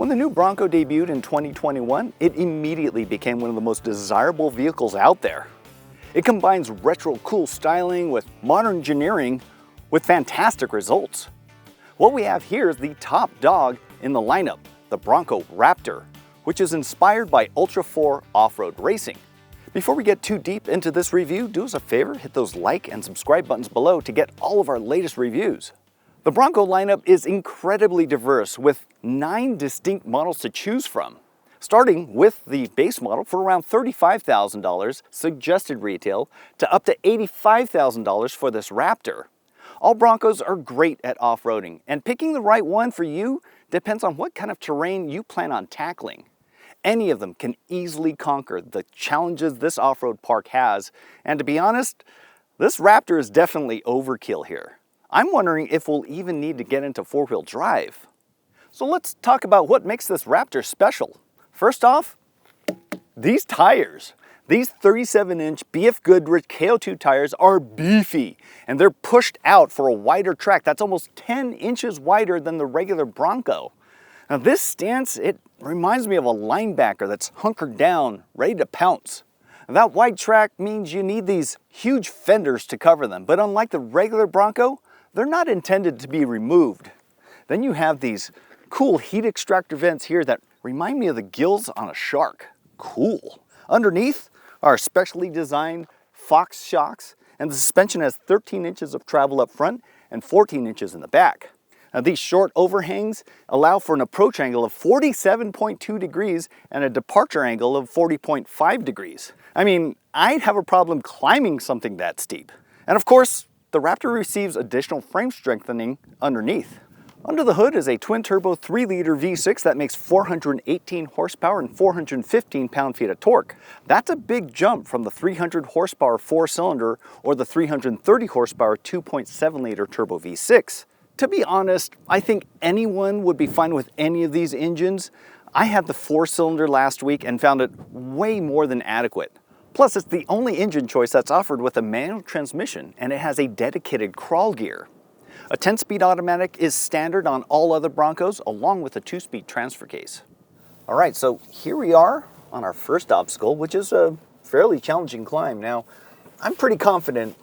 When the new Bronco debuted in 2021, it immediately became one of the most desirable vehicles out there. It combines retro cool styling with modern engineering with fantastic results. What we have here is the top dog in the lineup, the Bronco Raptor, which is inspired by Ultra 4 off-road racing. Before we get too deep into this review, do us a favor, hit those like and subscribe buttons below to get all of our latest reviews. The Bronco lineup is incredibly diverse with 9 distinct models to choose from, starting with the base model for around $35,000 suggested retail to up to $85,000 for this Raptor. All Broncos are great at off-roading, and picking the right one for you depends on what kind of terrain you plan on tackling. Any of them can easily conquer the challenges this off-road park has, and to be honest, this Raptor is definitely overkill here. I'm wondering if we'll even need to get into four-wheel drive. So let's talk about what makes this Raptor special. First off, these tires. These 37-inch BF Goodrich KO2 tires are beefy, and they're pushed out for a wider track that's almost 10 inches wider than the regular Bronco. Now this stance, it reminds me of a linebacker that's hunkered down, ready to pounce. That wide track means you need these huge fenders to cover them, but unlike the regular Bronco, they're not intended to be removed. Then you have these cool heat extractor vents here that remind me of the gills on a shark. Cool. Underneath are specially designed Fox shocks, and the suspension has 13 inches of travel up front and 14 inches in the back. Now these short overhangs allow for an approach angle of 47.2 degrees and a departure angle of 40.5 degrees. I mean, I'd have a problem climbing something that steep. And of course, the Raptor receives additional frame strengthening underneath. Under the hood is a twin-turbo 3-liter V6 that makes 418 horsepower and 415 pound-feet of torque. That's a big jump from the 300 horsepower 4-cylinder or the 330 horsepower 2.7-liter turbo V6. To be honest, I think anyone would be fine with any of these engines. I had the 4-cylinder last week and found it way more than adequate. Plus, it's the only engine choice that's offered with a manual transmission, and it has a dedicated crawl gear. A 10-speed automatic is standard on all other Broncos, along with a 2-speed transfer case. All right, so here we are on our first obstacle, which is a fairly challenging climb. Now, I'm pretty confident,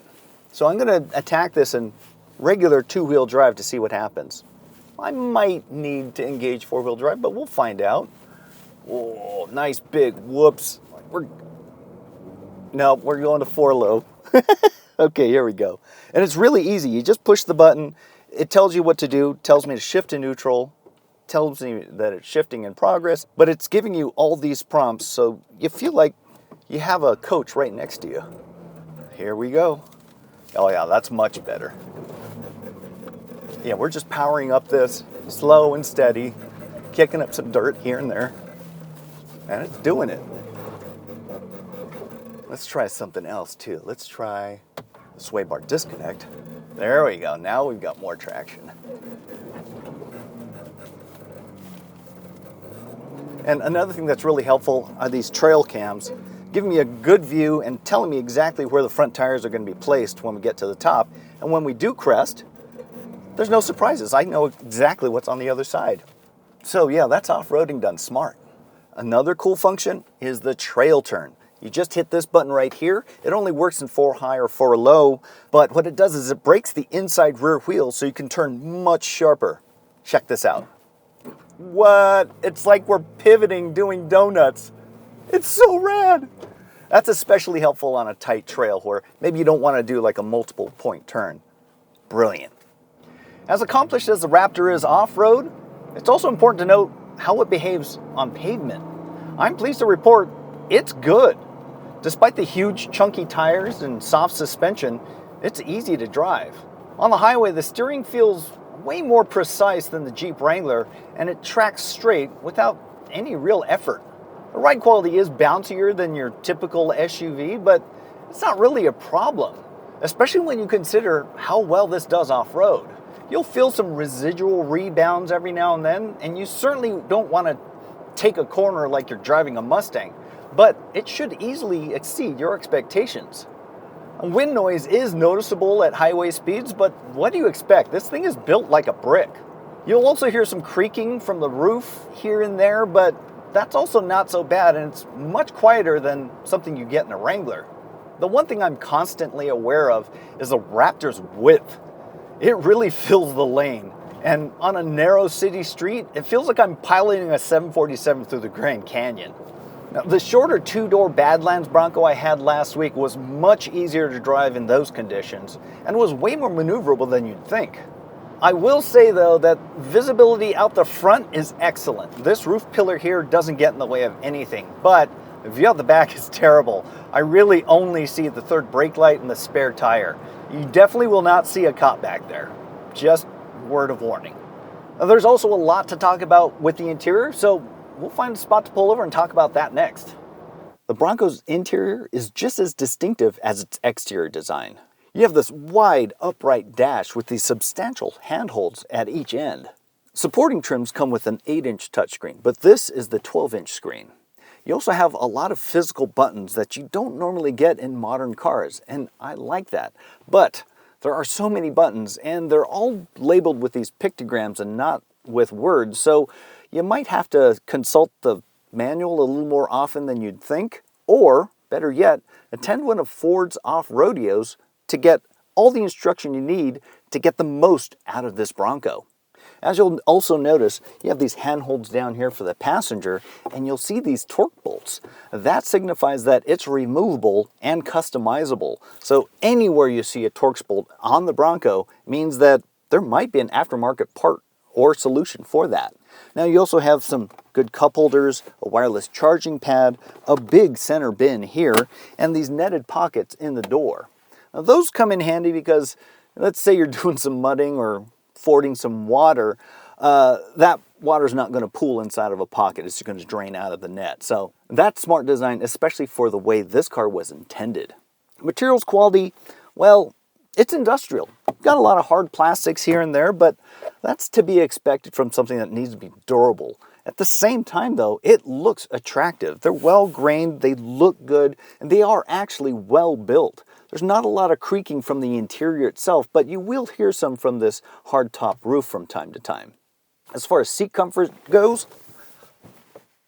so I'm gonna attack this in regular 2-wheel drive to see what happens. I might need to engage 4-wheel drive, but we'll find out. Oh, nice big whoops. No, we're going to 4-low. Okay, here we go. And it's really easy. You just push the button. It tells you what to do, tells me to shift to neutral, tells me that it's shifting in progress, but it's giving you all these prompts so you feel like you have a coach right next to you. Here we go. Oh yeah, that's much better. Yeah, we're just powering up this slow and steady, kicking up some dirt here and there, and it's doing it. Let's try something else too. Let's try the sway bar disconnect. There we go. Now we've got more traction. And another thing that's really helpful are these trail cams, giving me a good view and telling me exactly where the front tires are going to be placed when we get to the top. And when we do crest, there's no surprises. I know exactly what's on the other side. So yeah, that's off-roading done smart. Another cool function is the trail turn. You just hit this button right here. It only works in 4-high or 4-low, but what it does is it breaks the inside rear wheel so you can turn much sharper. Check this out. What? It's like we're pivoting doing donuts. It's so rad. That's especially helpful on a tight trail where maybe you don't want to do like a multiple point turn. Brilliant. As accomplished as the Raptor is off-road, it's also important to note how it behaves on pavement. I'm pleased to report it's good. Despite the huge chunky tires and soft suspension, it's easy to drive. On the highway, the steering feels way more precise than the Jeep Wrangler, and it tracks straight without any real effort. The ride quality is bouncier than your typical SUV, but it's not really a problem, especially when you consider how well this does off-road. You'll feel some residual rebounds every now and then, and you certainly don't want to take a corner like you're driving a Mustang, but it should easily exceed your expectations. Wind noise is noticeable at highway speeds, but what do you expect? This thing is built like a brick. You'll also hear some creaking from the roof here and there, but that's also not so bad, and it's much quieter than something you get in a Wrangler. The one thing I'm constantly aware of is the Raptor's width. It really fills the lane, and on a narrow city street, it feels like I'm piloting a 747 through the Grand Canyon. Now, the shorter two-door Badlands Bronco I had last week was much easier to drive in those conditions, and was way more maneuverable than you'd think. I will say though that visibility out the front is excellent. This roof pillar here doesn't get in the way of anything, but the view out the back is terrible. I really only see the third brake light and the spare tire. You definitely will not see a cop back there. Just word of warning. Now, there's also a lot to talk about with the interior, so we'll find a spot to pull over and talk about that next. The Bronco's interior is just as distinctive as its exterior design. You have this wide, upright dash with these substantial handholds at each end. Supporting trims come with an 8-inch touchscreen, but this is the 12-inch screen. You also have a lot of physical buttons that you don't normally get in modern cars, and I like that. But there are so many buttons, and they're all labeled with these pictograms and not with words, so you might have to consult the manual a little more often than you'd think, or, better yet, attend one of Ford's off-rodeos to get all the instruction you need to get the most out of this Bronco. As you'll also notice, you have these handholds down here for the passenger, and you'll see these torque bolts. That signifies that it's removable and customizable. So anywhere you see a Torx bolt on the Bronco means that there might be an aftermarket part or solution for that. Now you also have some good cup holders, a wireless charging pad, a big center bin here, and these netted pockets in the door. Now those come in handy because let's say you're doing some mudding or fording some water, that water's not going to pool inside of a pocket. It's just going to drain out of the net. So that's smart design, especially for the way this car was intended. Materials quality, well, it's industrial. Got a lot of hard plastics here and there, but that's to be expected from something that needs to be durable. At the same time though, it looks attractive. They're well grained, they look good, and they are actually well built. There's not a lot of creaking from the interior itself, but you will hear some from this hardtop roof from time to time. As far as seat comfort goes,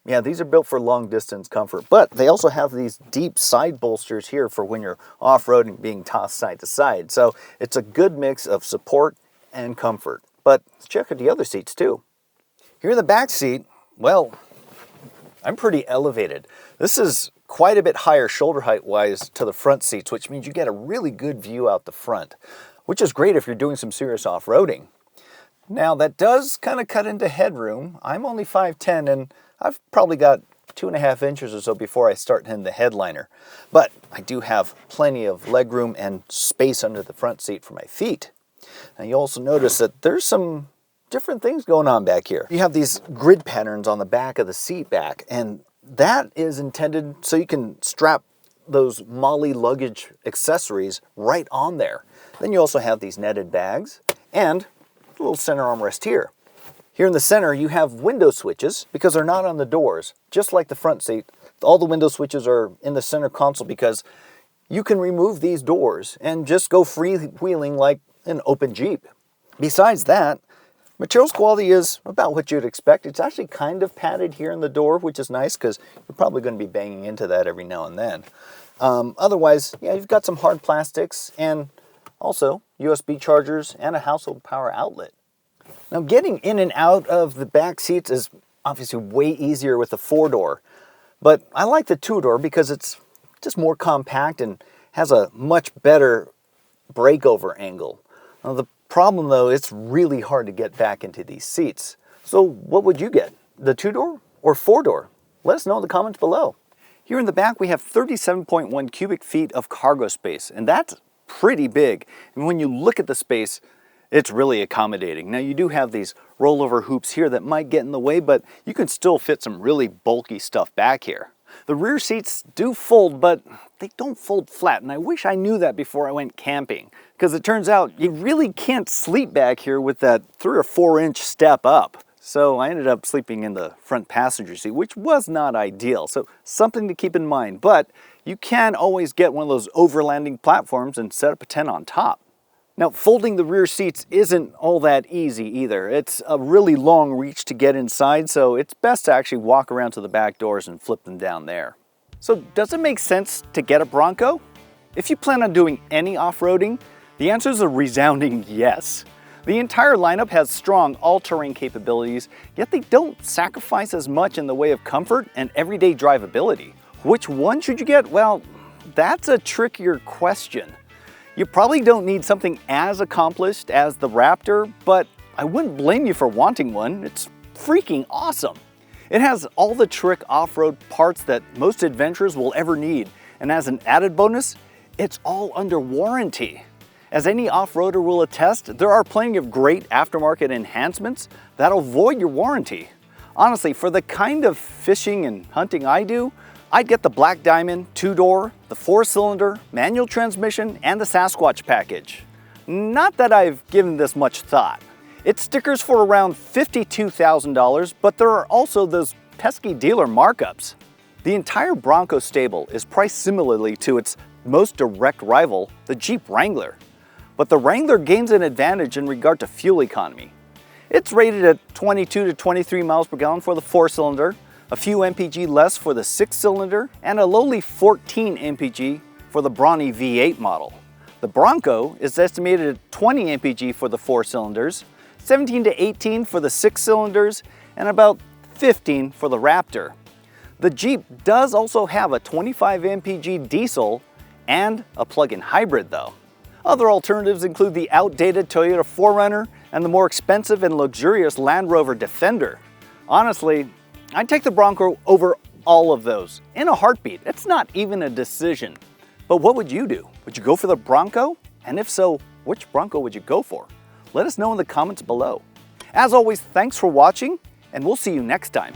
yeah, these are built for long distance comfort, but they also have these deep side bolsters here for when you're off-roading, being tossed side to side. So it's a good mix of support and comfort. But let's check out the other seats too. Here in the back seat, well, I'm pretty elevated. This is quite a bit higher shoulder height wise to the front seats, which means you get a really good view out the front, which is great if you're doing some serious off-roading. Now that does kind of cut into headroom. I'm only 5'10", and I've probably got 2.5 inches or so before I start hitting the headliner. But I do have plenty of legroom and space under the front seat for my feet. Now you also notice that there's some different things going on back here. You have these grid patterns on the back of the seat back, and that is intended so you can strap those MOLLE luggage accessories right on there. Then you also have these netted bags and a little center armrest here. Here in the center you have window switches because they're not on the doors, just like the front seat. All the window switches are in the center console because you can remove these doors and just go freewheeling like an open Jeep. Besides that, materials quality is about what you'd expect. It's actually kind of padded here in the door, which is nice because you're probably going to be banging into that every now and then. Otherwise, yeah, you've got some hard plastics and also USB chargers and a household power outlet. Now getting in and out of the back seats is obviously way easier with the 4-door, but I like the 2-door because it's just more compact and has a much better breakover angle. Now the problem though, it's really hard to get back into these seats. So what would you get? The 2-door or 4-door? Let us know in the comments below. Here in the back we have 37.1 cubic feet of cargo space, and that's pretty big. And when you look at the space, it's really accommodating. Now you do have these rollover hoops here that might get in the way, but you can still fit some really bulky stuff back here. The rear seats do fold, but they don't fold flat, and I wish I knew that before I went camping, because it turns out you really can't sleep back here with that 3 or 4 inch step up. So I ended up sleeping in the front passenger seat, which was not ideal. So something to keep in mind, but you can always get one of those overlanding platforms and set up a tent on top. Now, folding the rear seats isn't all that easy either. It's a really long reach to get inside, so it's best to actually walk around to the back doors and flip them down there. So does it make sense to get a Bronco? If you plan on doing any off-roading, the answer is a resounding yes. The entire lineup has strong all-terrain capabilities, yet they don't sacrifice as much in the way of comfort and everyday drivability. Which one should you get? Well, that's a trickier question. You probably don't need something as accomplished as the Raptor, but I wouldn't blame you for wanting one. It's freaking awesome. It has all the trick off-road parts that most adventurers will ever need, and as an added bonus, it's all under warranty. As any off-roader will attest, there are plenty of great aftermarket enhancements that'll void your warranty. Honestly, for the kind of fishing and hunting I do, I'd get the Black Diamond 2-door, the 4-cylinder, manual transmission, and the Sasquatch package. Not that I've given this much thought. It stickers for around $52,000, but there are also those pesky dealer markups. The entire Bronco stable is priced similarly to its most direct rival, the Jeep Wrangler. But the Wrangler gains an advantage in regard to fuel economy. It's rated at 22 to 23 miles per gallon for the 4-cylinder, a few mpg less for the 6-cylinder, and a lowly 14 mpg for the brawny V8 model. The Bronco is estimated at 20 mpg for the 4-cylinders, 17 to 18 for the 6-cylinders, and about 15 for the Raptor. The Jeep does also have a 25 mpg diesel and a plug-in hybrid though. Other alternatives include the outdated Toyota 4Runner and the more expensive and luxurious Land Rover Defender. Honestly, I'd take the Bronco over all of those in a heartbeat. It's not even a decision. But what would you do? Would you go for the Bronco? And if so, which Bronco would you go for? Let us know in the comments below. As always, thanks for watching, and we'll see you next time.